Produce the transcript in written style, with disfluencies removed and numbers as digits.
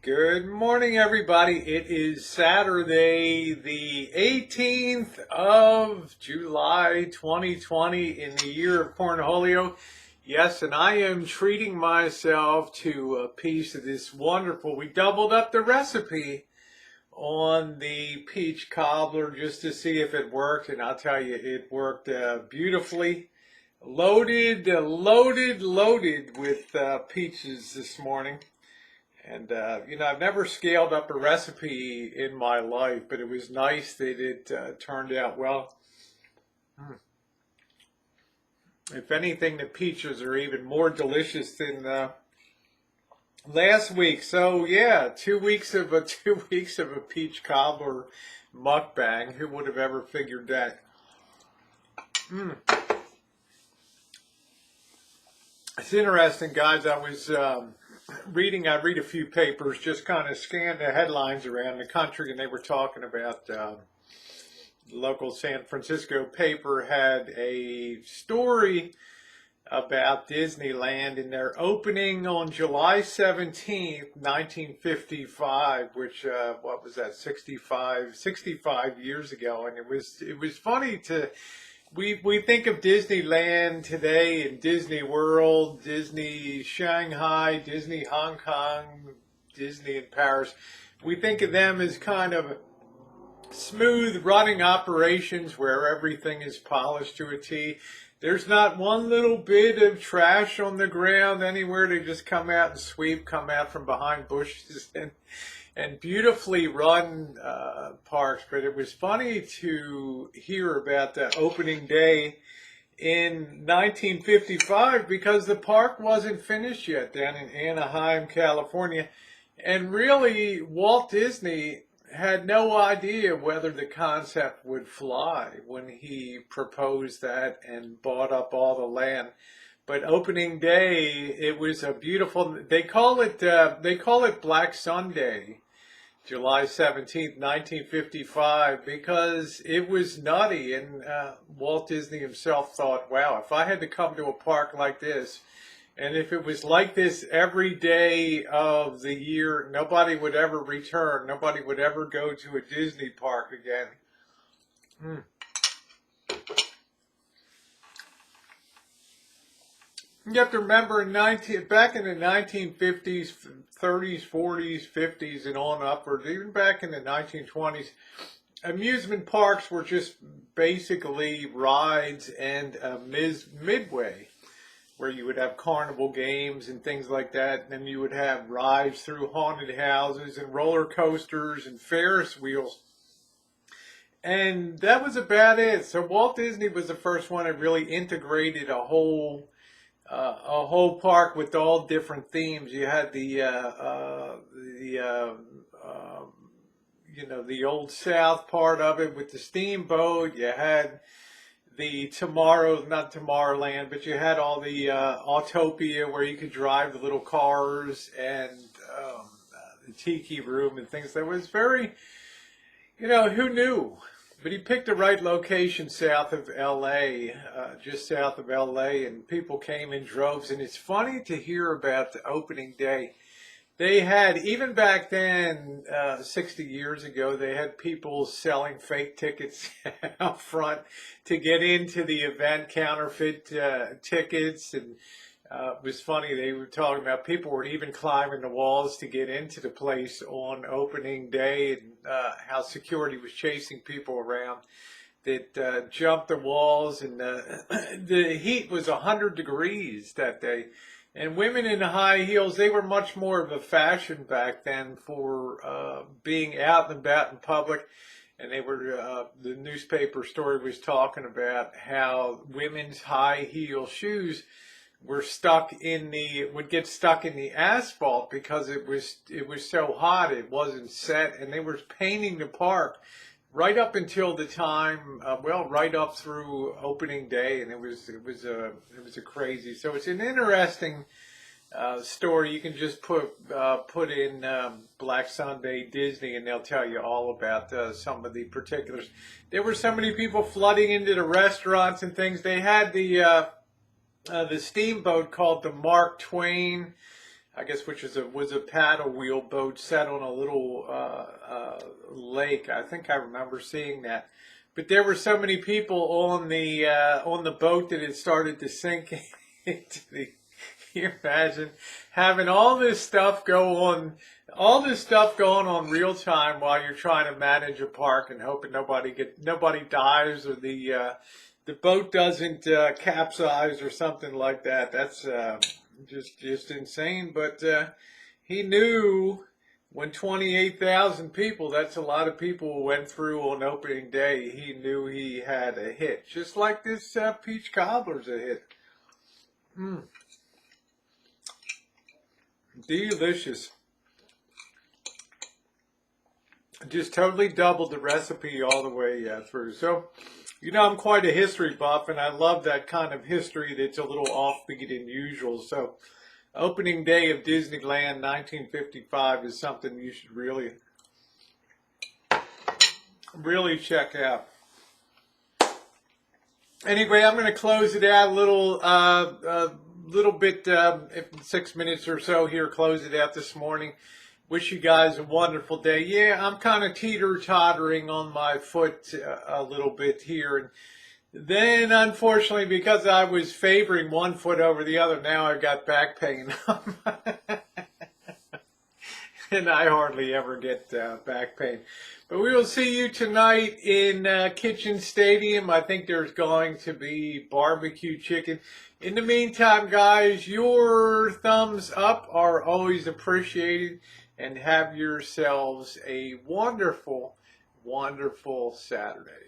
Good morning, everybody. It is Saturday, the 18th of July, 2020, in the year of Cornholio. Yes, and I am treating myself to a piece of this wonderful. We doubled up the recipe on the peach cobbler just to see if it worked, and I'll tell you, it worked beautifully. Loaded with peaches this morning. And, I've never scaled up a recipe in my life, but it was nice that it turned out well. If anything, the peaches are even more delicious than last week. So, yeah, 2 weeks of a 2 weeks of a peach cobbler mukbang. Who would have ever figured that? It's interesting, guys. I read a few papers, just kind of scanned the headlines around the country, and they were talking about the local San Francisco paper had a story about Disneyland in their opening on July 17th, 1955, which, what was that, 65 years ago. And it was funny to, we think of Disneyland today and Disney World, Disney Shanghai, Disney Hong Kong, Disney in Paris. We think of them as kind of smooth running operations where everything is polished to a T. There's not one little bit of trash on the ground anywhere. They just come out and sweep, come out from behind bushes and beautifully run parks. But it was funny to hear about the opening day in 1955 because the park wasn't finished yet down in Anaheim, California. And really, Walt Disney had no idea whether the concept would fly when he proposed that and bought up all the land. But opening day, it was a beautiful. They call it Black Sunday, July 17th, 1955, because it was nutty. And Walt Disney himself thought, wow, if I had to come to a park like this, and if it was like this every day of the year, nobody would ever return. Nobody would ever go to a Disney park again. You have to remember, back in the 1950s, 30s, 40s, 50s, and on upward, even back in the 1920s, amusement parks were just basically rides and a midway, where you would have carnival games and things like that. And then you would have rides through haunted houses and roller coasters and Ferris wheels. And that was about it. So Walt Disney was the first one that really integrated a whole park with all different themes. You had the Old South part of it with the steamboat. You had the not Tomorrowland, but you had all the Autopia where you could drive the little cars, and the Tiki Room and things. That was very, who knew? But he picked the right location south of LA, just south of LA, and people came in droves. And it's funny to hear about the opening day. They had, even back then, 60 years ago, they had people selling fake tickets out front to get into the event, counterfeit tickets. And it was funny, they were talking about people were even climbing the walls to get into the place on opening day, and how security was chasing people around that jumped the walls. And the heat was 100 degrees that day. And women in high heels, they were much more of a fashion back then for being out and about in public. And they were, the newspaper story was talking about how women's high heel shoes would get stuck in the asphalt because it was so hot, it wasn't set. And they were painting the park right up until the time, right up through opening day, and it was a crazy. So it's an interesting story. You can just put in Black Sunday Disney, and they'll tell you all about some of the particulars. There were so many people flooding into the restaurants and things. They had the steamboat called the Mark Twain. I guess, which was a paddle wheel boat set on a little lake. I think I remember seeing that. But there were so many people on the boat that it started to sink into the. Can you imagine having all this stuff going on real time while you're trying to manage a park and hoping nobody dies or the boat doesn't capsize or something like that. That's just insane. But he knew when 28,000 people, that's a lot of people, went through on opening day. He knew he had a hit, just like this peach cobbler's a hit. Delicious. Just totally doubled the recipe all the way through. So, you know, I'm quite a history buff, and I love that kind of history that's a little offbeat and usual. So, opening day of Disneyland 1955 is something you should really check out. Anyway, I'm going to close it out a little bit, 6 minutes or so here, close it out this morning. Wish you guys a wonderful day. Yeah, I'm kind of teeter-tottering on my foot a little bit here. And then, unfortunately, because I was favoring one foot over the other, now I've got back pain. And I hardly ever get back pain. But we will see you tonight in Kitchen Stadium. I think there's going to be barbecue chicken. In the meantime, guys, your thumbs up are always appreciated. And have yourselves a wonderful, wonderful Saturday.